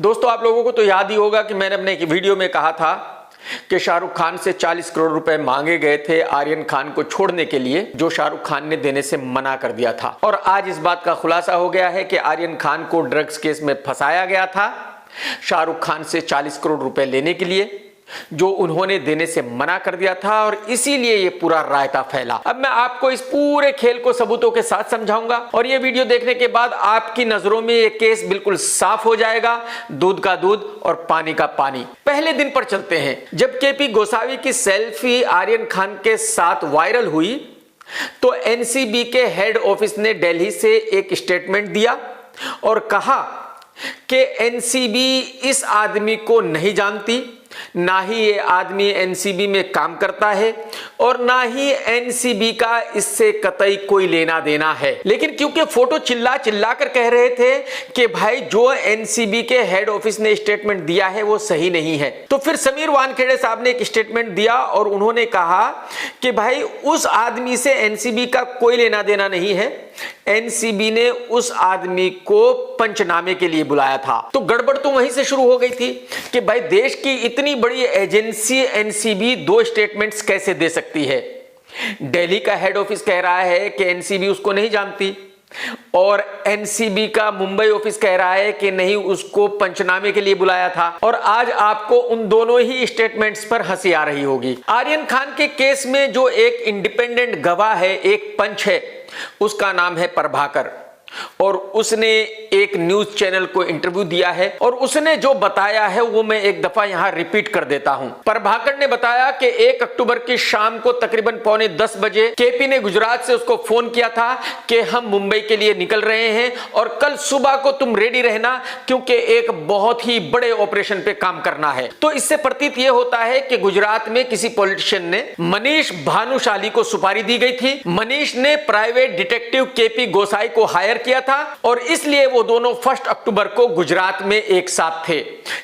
दोस्तों, आप लोगों को तो याद ही होगा कि मैंने अपने एक वीडियो में कहा था कि शाहरुख खान से 40 करोड़ रुपए मांगे गए थे आर्यन खान को छोड़ने के लिए, जो शाहरुख खान ने देने से मना कर दिया था। और आज इस बात का खुलासा हो गया है कि आर्यन खान को ड्रग्स केस में फंसाया गया था शाहरुख खान से 40 करोड़ रुपए लेने के लिए, जो उन्होंने देने से मना कर दिया था, और इसीलिए ये पूरा रायता फैला। अब मैं आपको इस पूरे खेल को सबूतों के साथ समझाऊंगा और ये वीडियो देखने के बाद आपकी नजरों में ये केस बिल्कुल साफ हो जाएगा, दूध का दूध और पानी का पानी। पहले दिन पर चलते हैं, जब केपी गोसावी की सेल्फी आर्यन खान के साथ वायरल हुई तो एनसीबी के हेड ऑफिस ने दिल्ली से एक स्टेटमेंट दिया और कहा कि एनसीबी इस आदमी को नहीं जानती, ना ही ये आदमी एनसीबी में काम करता है और ना ही एनसीबी का इससे कतई कोई लेना देना है। लेकिन क्योंकि फोटो चिल्ला चिल्ला कर कह रहे थे कि भाई जो एनसीबी के हेड ऑफिस ने स्टेटमेंट दिया है वो सही नहीं है, तो फिर समीर वानखेड़े साहब ने एक स्टेटमेंट दिया और उन्होंने कहा कि भाई उस आदमी से एनसीबी का कोई लेना देना नहीं है, एनसीबी ने उस आदमी को पंचनामे के लिए बुलाया था। तो गड़बड़ तो वहीं से शुरू हो गई थी कि भाई देश की इतनी बड़ी एजेंसी एनसीबी दो स्टेटमेंट्स कैसे दे सकती है। दिल्ली का हेड ऑफिस कह रहा है कि एनसीबी उसको नहीं जानती और एनसीबी का मुंबई ऑफिस कह रहा है कि नहीं, उसको पंचनामे के लिए बुलाया था। और आज आपको उन दोनों ही स्टेटमेंट्स पर हंसी आ रही होगी। आर्यन खान के केस में जो एक इंडिपेंडेंट गवाह है, एक पंच है, उसका नाम है प्रभाकर, और उसने एक न्यूज चैनल को इंटरव्यू दिया है और उसने जो बताया है वो मैं एक दफा यहां रिपीट कर देता हूं। प्रभाकर ने बताया कि 1 अक्टूबर की शाम को तकरीबन 9:45 बजे केपी ने गुजरात से उसको फोन किया था कि हम मुंबई के लिए निकल रहे हैं और कल सुबह को तुम रेडी रहना क्योंकि एक बहुत ही बड़े ऑपरेशन पे काम करना है। तो इससे प्रतीत यह होता है कि गुजरात में किसी पॉलिटिशियन ने मनीष भानुशाली को सुपारी दी गई थी। मनीष ने प्राइवेट डिटेक्टिव केपी गोसाई को हायर किया था और इसलिए वो दोनों 1 अक्टूबर को गुजरात में एक साथ थे।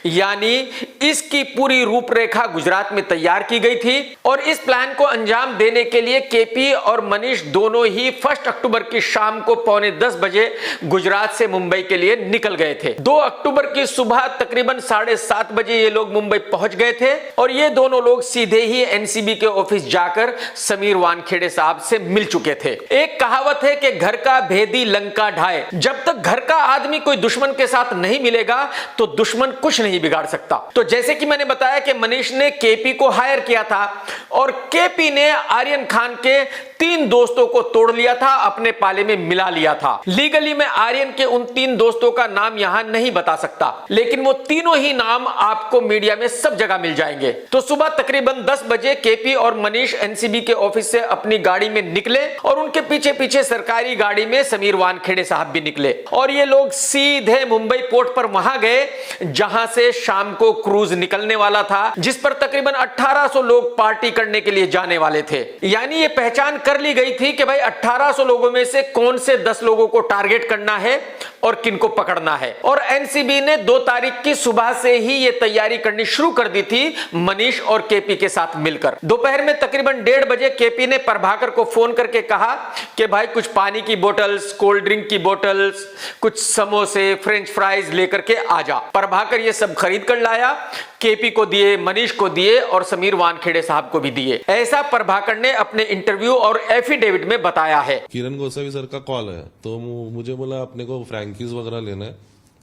यानी इसकी पूरी रूपरेखा गुजरात में तैयार की गई थी और इस प्लान को अंजाम देने के लिए केपी और मनीष दोनों ही 1 अक्टूबर की शाम को 9:45 बजे गुजरात से मुंबई के लिए निकल गए थे। 2 अक्टूबर की सुबह तकरीबन 7:30 बजे ये लोग मुंबई पहुंच गए थे और ये दोनों लोग सीधे ही एनसीबी के ऑफिस जाकर समीर वानखेड़े साहब से मिल चुके थे। एक कहावत है कि घर का भेदी लंका ढाए। जब तक घर का आदमी कोई दुश्मन के साथ नहीं मिलेगा तो दुश्मन कुछ नहीं बिगाड़ सकता। तो जैसे कि मैंने बताया कि मनीष ने केपी को हायर किया था और केपी ने आर्यन खान के 3 दोस्तों को तोड़ लिया था, अपने पाले में मिला लिया था। लीगली मैं आर्यन के उन 3 दोस्तों का नाम यहां नहीं बता सकता, लेकिन वो तीनों ही नाम आपको मीडिया में सब जगह मिल जाएंगे। तो सुबह तकरीबन 10 बजे केपी और मनीष एनसीबी के ऑफिस से अपनी गाड़ी में निकले और उनके पीछे पीछे सरकारी गाड़ी में समीर वानखेड़े साहब भी निकले और ये लोग सीधे मुंबई पोर्ट पर वहां गए जहां से शाम को क्रूज निकलने वाला था, जिस पर तकरीबन 1800 लोग पार्टी करने के लिए जाने वाले थे। यानी ये पहचान कर ली गई थी कि भाई 1800 लोगों में से कौन से 10 लोगों को टारगेट करना है और किनको पकड़ना है। और एनसीबी ने 2 तारीख की सुबह से ही ये तैयारी करनी शुरू कर दी थी मनीष और केपी के साथ मिलकर। दोपहर में तकरीबन 1:30 बजे केपी ने प्रभाकर को फोन करके कहा कि भाई कुछ पानी की बोतल्स, कोल्ड ड्रिंक की बोतल्स, कुछ समोसे, फ्रेंच फ्राइज लेकर के आ जा। प्रभाकर ये सब खरीद कर लाया, केपी को दिए, मनीष को दिए और समीर वानखेड़े साहब को भी दिए। ऐसा प्रभाकर ने अपने इंटरव्यू और एफिडेविट में बताया है। किरण गोसावी सर का कॉल है तो मुझे बोला अपने को फ्रैंकीज वगैरह लेना है,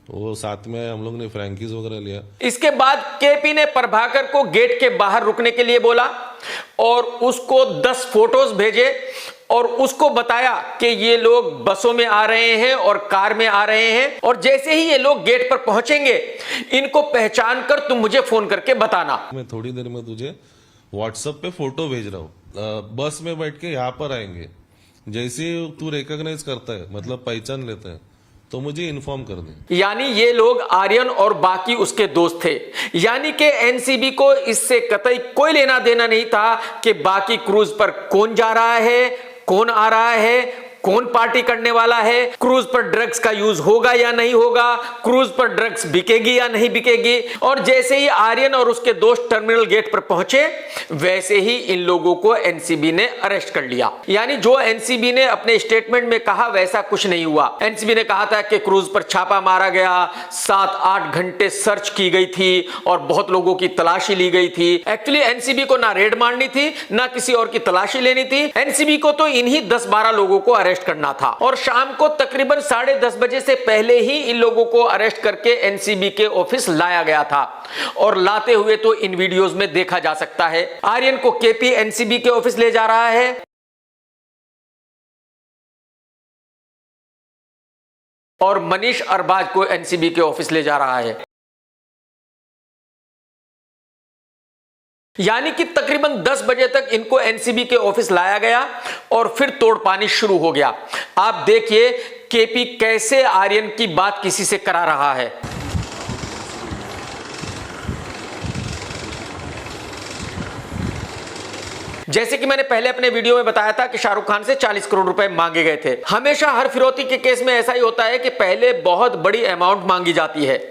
वो साथ में हम लोग ने फ्रैंकीज वगैरह लिया। इसके बाद केपी ने प्रभाकर को गेट के बाहर रुकने के लिए बोला और उसको 10 फोटोज भेजे और उसको बताया कि ये लोग बसों में आ रहे हैं और कार में आ रहे हैं और जैसे ही ये लोग गेट पर पहुंचेंगे इनको पहचान कर तुम मुझे फोन करके बताना। मैं थोड़ी देर में तुझे व्हाट्सएप पे फोटो भेज रहा हूँ, बस में बैठ के यहाँ पर आएंगे, जैसे तू रिकॉग्नाइज करता है मतलब पहचान लेता है तो मुझे इन्फॉर्म कर दे। यानी ये लोग आर्यन और बाकी उसके दोस्त थे। यानी कि एनसीबी को इससे कतई कोई लेना देना नहीं था कि बाकी क्रूज पर कौन जा रहा है, कौन आ रहा है, कौन पार्टी करने वाला है, क्रूज पर ड्रग्स का यूज होगा या नहीं होगा, क्रूज पर ड्रग्स बिकेगी या नहीं बिकेगी। और जैसे ही आर्यन और उसके दोस्त टर्मिनल गेट पर पहुंचे, वैसे ही इन लोगों को एनसीबी ने अरेस्ट कर लिया। यानी जो एनसीबी ने अपने स्टेटमेंट में कहा वैसा कुछ नहीं हुआ। एनसीबी ने कहा था कि क्रूज पर छापा मारा गया, 7-8 घंटे सर्च की गई थी और बहुत लोगों की तलाशी ली गई थी। एक्चुअली एनसीबी को ना रेड मारनी थी ना किसी और की तलाशी लेनी थी। एनसीबी को तो इन्हीं 10-12 लोगों को अरेस्ट करना था और शाम को तकरीबन 10:30 बजे से पहले ही इन लोगों को अरेस्ट करके एनसीबी के ऑफिस लाया गया था। और लाते हुए तो इन वीडियोस में देखा जा सकता है, आर्यन को केपी एनसीबी के ऑफिस ले जा रहा है और मनीष अरबाज को एनसीबी के ऑफिस ले जा रहा है। यानी कि तकरीबन 10 बजे तक इनको एनसीबी के ऑफिस लाया गया और फिर तोड़ पानी शुरू हो गया। आप देखिए केपी कैसे आर्यन की बात किसी से करा रहा है। जैसे कि मैंने पहले अपने वीडियो में बताया था कि शाहरुख खान से 40 करोड़ रुपए मांगे गए थे। हमेशा हर फिरौती के केस में ऐसा ही होता है कि पहले बहुत बड़ी अमाउंट मांगी जाती है,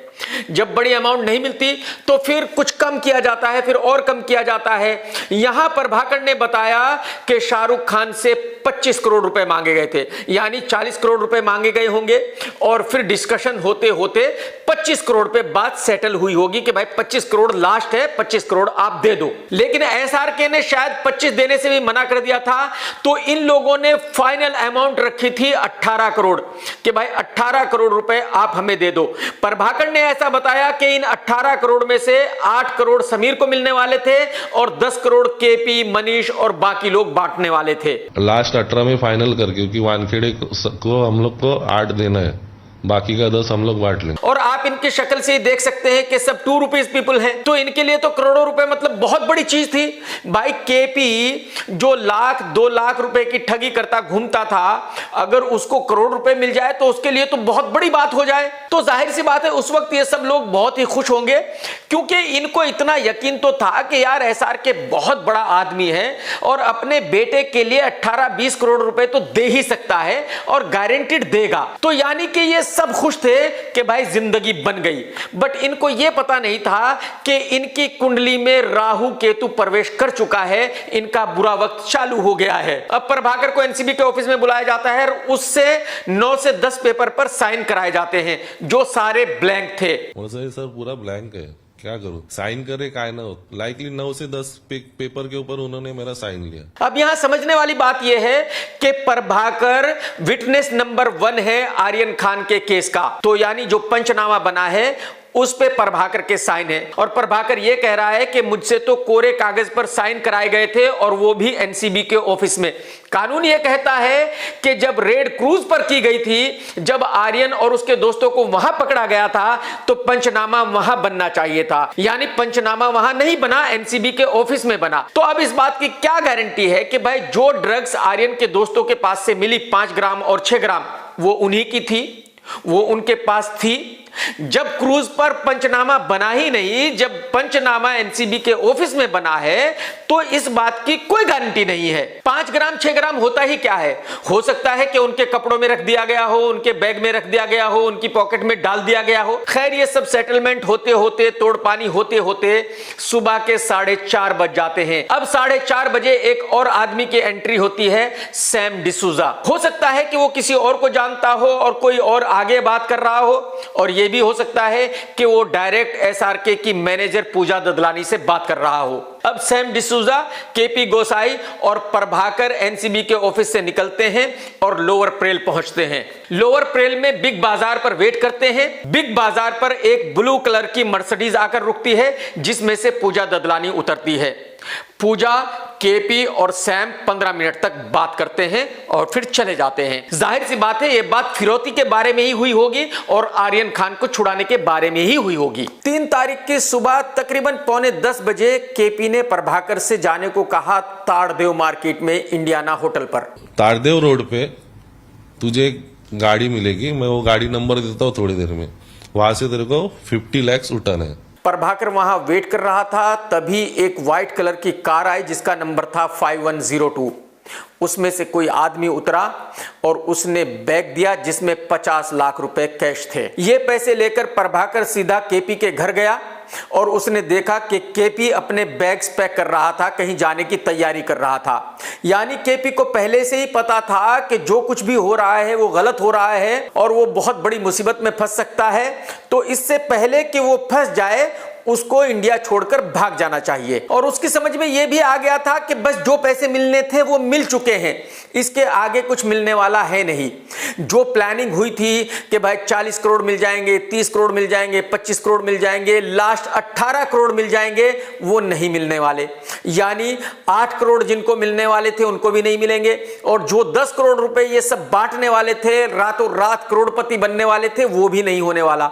जब बड़ी अमाउंट नहीं मिलती तो फिर कुछ कम किया जाता है, फिर और कम किया जाता है। यहां पर भाकर ने बताया कि शाहरुख खान से 25 करोड़ रुपए मांगे गए थे, यानी 40 करोड़ रुपए मांगे गए होंगे और फिर डिस्कशन होते होते 25 करोड़ पे बात सेटल हुई होगी कि भाई 25 करोड़ लास्ट है, 25 करोड़ आप दे दो। लेकिन एसआरके ने शायद 25 देने से भी मना कर दिया था, तो इन लोगों ने फाइनल अमाउंट रखी थी 18 करोड़ कि भाई 18 करोड़ रुपए आप हमें दे दो। प्रभाकर ने ऐसा बताया कि इन 18 करोड़ में से 8 करोड़ समीर को मिलने वाले थे और 10 करोड़ केपी, मनीष और बाकी लोग बांटने वाले थे। लास्ट 18 में फाइनल करके, क्योंकि वानखेड़े को हम लोग को 8 देना है, बाकी का 10 हम लोग बांट लेंगे। और आप इनकी शक्ल से ही देख सकते हैं कि सब 2 रुपीज पीपल हैं, तो इनके लिए तो करोड़ों रुपए मतलब बहुत बड़ी चीज थी। भाई केपी जो 1-2 लाख रुपए की ठगी करता घूमता था, अगर उसको करोड़ रुपए मिल जाए तो उसके लिए तो बहुत बड़ी बात हो जाए। तो जाहिर सी बात है उस वक्त ये सब लोग बहुत ही खुश होंगे, क्योंकि इनको इतना यकीन तो था कि यार एसआरके बहुत बड़ा आदमी है और अपने बेटे के लिए 18-20 करोड़ रुपए तो दे ही सकता है और गारंटीड देगा। तो यानी कि ये सब खुश थे कि भाई जिंदगी बन गई। बट इनको यह पता नहीं था कि इनकी कुंडली में राहु केतु प्रवेश कर चुका है, इनका बुरा वक्त चालू हो गया है। अब प्रभाकर को एनसीबी के ऑफिस में बुलाया जाता है और उससे 9 से 10 पेपर पर साइन कराए जाते हैं जो सारे ब्लैंक थे। सर पूरा ब्लैंक है, क्या करूं? साइन करे काय ना हो, लाइकली 9 से 10 पेपर के ऊपर उन्होंने मेरा साइन लिया। अब यहां समझने वाली बात यह है कि प्रभाकर विटनेस नंबर 1 है आर्यन खान के केस का। तो यानी जो पंचनामा बना है उस पे प्रभाकर के साइन है और प्रभाकर यह कह रहा है कि मुझसे तो कोरे कागज पर साइन कराए गए थे और वो भी एनसीबी के ऑफिस में। कानून यह कहता है कि जब रेड क्रूज पर की गई थी, जब आर्यन और उसके दोस्तों को वहां पकड़ा गया था, तो पंचनामा वहां बनना चाहिए था। यानी पंचनामा वहां नहीं बना, एनसीबी के ऑफिस में बना। तो अब इस बात की क्या गारंटी है कि भाई जो ड्रग्स आर्यन के दोस्तों के पास से मिली 5 ग्राम और 6 ग्राम वो उन्हीं की थी, वो उनके पास थी। जब क्रूज पर पंचनामा बना ही नहीं, जब पंचनामा एनसीबी के ऑफिस में बना है, तो इस बात की कोई गारंटी नहीं है। 5 ग्राम 6 ग्राम होता ही क्या है? हो सकता है कि उनके कपड़ों में रख दिया गया हो, उनके बैग में रख दिया गया हो, उनकी पॉकेट में डाल दिया गया हो। खैर ये सब सेटलमेंट होते होते, तोड़ पानी होते होते सुबह के 4:30 बज जाते हैं। अब 4:30 बजे एक और आदमी की एंट्री होती है, सैम डिसूजा। हो सकता है कि वो किसी और को जानता हो और कोई और आगे बात कर रहा हो, और ये भी हो सकता है कि वो डायरेक्ट एसआरके की मैनेजर पूजा ददलानी से बात कर रहा हो। अब सैम डिसूजा, केपी गोसाई और प्रभाकर एनसीबी के ऑफिस से निकलते हैं और लोअर प्रेल पहुंचते हैं। लोअर प्रेल में बिग बाजार पर वेट करते हैं। बिग बाजार पर एक ब्लू कलर की मर्सिडीज आकर रुकती है, जिसमें से पूजा ददलानी उतरती है। पूजा, केपी और सैम 15 मिनट तक बात करते हैं और फिर चले जाते हैं। जाहिर सी बात है ये बात फिरौती के बारे में ही हुई होगी और आर्यन खान को छुड़ाने के बारे में ही हुई होगी। 3 तारीख की सुबह तकरीबन 9:45 बजे केपी ने प्रभाकर से जाने को कहा ताड़देव मार्केट में इंडियाना होटल पर। ताड़देव रोड पे तुझे एक गाड़ी मिलेगी, मैं वो गाड़ी नंबर देता हूँ थोड़ी देर में, वहां से तेरे को 50 लाख उठाना है। प्रभाकर वहां वेट कर रहा था, तभी एक व्हाइट कलर की कार आई जिसका नंबर था 5102। उसमें से कोई आदमी उतरा और उसने बैग दिया जिसमें 50 लाख रुपए कैश थे। ये पैसे लेकर प्रभाकर सीधा केपी के घर गया और उसने देखा कि केपी अपने बैग्स पैक कर रहा था, कहीं जाने की तैयारी कर रहा था। यानी केपी को पहले से ही पता था कि जो कुछ भी हो रहा है वो गलत हो रहा है और वो बहुत बड़ी मुसीबत में फंस सकता है। तो इससे पहले कि वो फंस जाए उसको इंडिया छोड़कर भाग जाना चाहिए। और उसकी समझ में यह भी आ गया था कि बस जो पैसे मिलने थे वो मिल चुके हैं, इसके आगे कुछ मिलने वाला है नहीं। जो प्लानिंग हुई थी कि भाई 40 करोड़ मिल जाएंगे, 30 करोड़ मिल जाएंगे, 25 करोड़ मिल जाएंगे, लास्ट 18 करोड़ मिल जाएंगे, वो नहीं मिलने वाले। यानी 8 करोड़ जिनको मिलने वाले थे उनको भी नहीं मिलेंगे और जो 10 करोड़ रुपए ये सब बांटने वाले थे, रातों रात करोड़पति बनने वाले थे, वो भी नहीं होने वाला।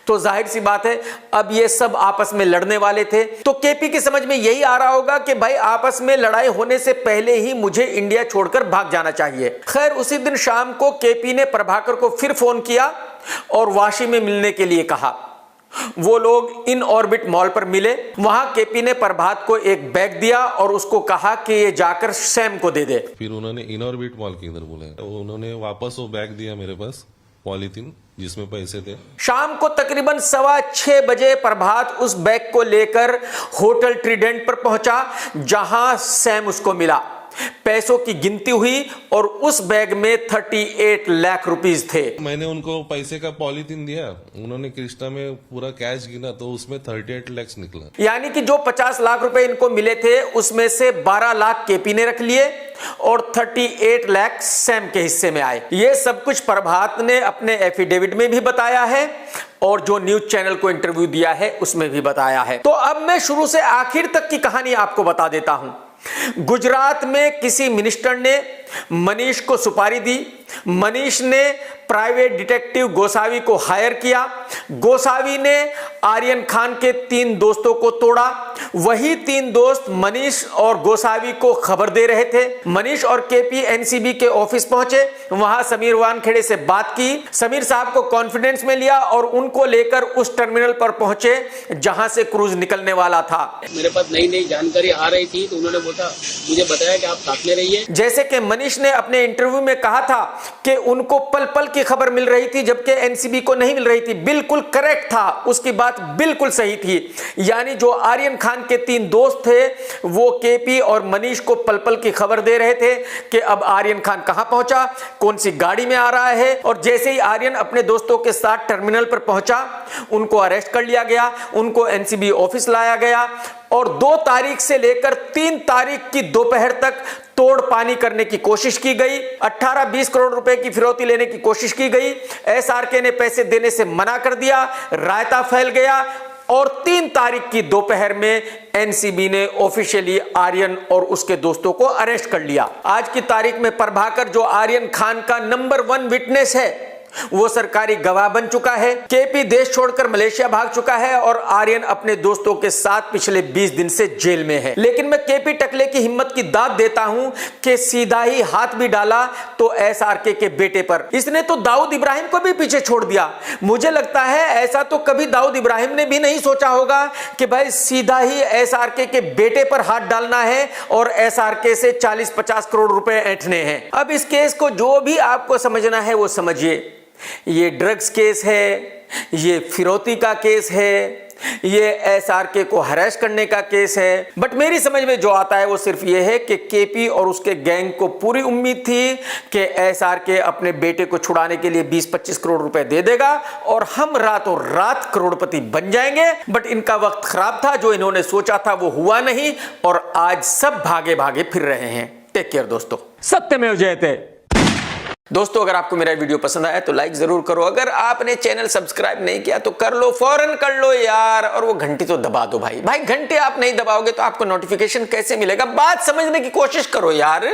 तो जाहिर सी बात है अब ये सब आपस में लड़ने वाले थे। तो केपी की समझ में यही आ रहा होगा कि भाई आपस में लड़ाई होने से पहले ही मुझे इंडिया छोड़कर भाग जाना चाहिए। खैर उसी दिन शाम को केपी ने प्रभाकर को फिर फोन किया और वाशी में मिलने के लिए कहा। वो लोग इन ऑर्बिट मॉल पर मिले। वहां केपी ने प्रभात को एक बैग दिया और उसको कहा कि ये जाकर सैम को दे दे। फिर उन्होंने इन ऑर्बिट मॉल के इधर बोला, उन्होंने वापस वो बैग दिया मेरे पास, पॉलीथीन जिसमें पैसे थे। शाम को तकरीबन 6:15 बजे प्रभात उस बैग को लेकर होटल ट्रिडेंट पर पहुंचा जहां सैम उसको मिला। पैसों की गिनती हुई और उस बैग में 38 लाख रुपीस थे। मैंने उनको पैसे का पॉलीथीन दिया, उन्होंने क्रिस्टा में पूरा कैश गिना तो उसमें 38 लाख निकला। यानी कि जो 50 लाख रुपए इनको मिले थे उसमें से 12 लाख केपी ने रख लिए और 38 लाख सैम के हिस्से में आए। ये सब कुछ प्रभात ने अपने एफिडेविट में भी बताया है और जो न्यूज चैनल को इंटरव्यू दिया है उसमें भी बताया है। तो अब मैं शुरू से आखिर तक की कहानी आपको बता देता हूं। गुजरात में किसी मिनिस्टर ने मनीष को सुपारी दी। मनीष ने प्राइवेट डिटेक्टिव गोसावी को हायर किया। गोसावी ने आर्यन खान के 3 दोस्तों को तोड़ा। वही 3 दोस्त मनीष और गोसावी को खबर दे रहे थे। मनीष और केपी एनसीबी के ऑफिस पहुंचे, वहां समीर वानखेड़े से बात की, समीर साहब को कॉन्फिडेंस में लिया और उनको लेकर उस टर्मिनल पर पहुंचे जहां से क्रूज निकलने वाला था। मेरे पास नई नई जानकारी आ रही थी तो उन्होंने मुझे बताया कि आप साथ में रहिए। जैसे कि मनीष ने अपने इंटरव्यू में कहा था कि उनको पल पल की खबर मिल रही थी जबकि एनसीबी को नहीं मिल रही थी। बिल्कुल करेक्ट था, उसकी बात बिल्कुल सही थी। यानी जो आर्यन खान के 3 दोस्त थे वो केपी और मनीष को पल पल की खबर दे रहे थे कि अब आर्यन खान कहां पहुंचा, कौन सी गाड़ी में आ रहा है। और जैसे ही आर्यन अपने दोस्तों के साथ टर्मिनल पर पहुंचा उनको अरेस्ट कर लिया गया, उनको एनसीबी ऑफिस लाया गया और 2 तारीख से लेकर 3 तारीख की दोपहर तक तोड़ पानी करने की कोशिश की गई। 18-20 करोड़ रुपए की फिरौती लेने की कोशिश की गई। एसआरके ने पैसे देने से मना कर दिया, रायता फैल गया और 3 तारीख की दोपहर में एनसीबी ने ऑफिशियली आर्यन और उसके दोस्तों को अरेस्ट कर लिया। आज की तारीख में प्रभाकर जो आर्यन खान का नंबर 1 विटनेस है वो सरकारी गवाह बन चुका है। केपी देश छोड़कर मलेशिया भाग चुका है और आर्यन अपने दोस्तों के साथ पिछले 20 दिन से जेल में है। लेकिन मैं केपी टकले की हिम्मत की दाद देता हूं कि सीधा ही हाथ भी डाला तो एसआरके के बेटे पर। इसने तो दाऊद इब्राहिम को भी पीछे छोड़ दिया। मुझे लगता है ऐसा तो कभी दाऊद इब्राहिम ने भी नहीं सोचा होगा कि भाई सीधा ही एसआरके के बेटे पर हाथ डालना है और एसआरके से 40-50 करोड़ रुपए ऐंठने हैं। अब इस केस को जो भी आपको समझना है वो समझिए। ये ड्रग्स केस है, ये फिरौती का केस है, ये एसआरके को हरास करने का केस है। बट मेरी समझ में जो आता है वो सिर्फ ये है कि केपी और उसके गैंग को पूरी उम्मीद थी कि एसआरके अपने बेटे को छुड़ाने के लिए 20-25 करोड़ रुपए दे देगा और हम रातों रात करोड़पति बन जाएंगे। बट इनका वक्त खराब था, जो इन्होंने सोचा था वो हुआ नहीं और आज सब भागे भागे फिर रहे हैं। टेक केयर दोस्तों, सत्यमेव जयते। दोस्तों अगर आपको मेरा वीडियो पसंद आया तो लाइक जरूर करो। अगर आपने चैनल सब्सक्राइब नहीं किया तो कर लो, फौरन कर लो यार। और वो घंटी तो दबा दो भाई। घंटे आप नहीं दबाओगे तो आपको नोटिफिकेशन कैसे मिलेगा? बात समझने की कोशिश करो यार।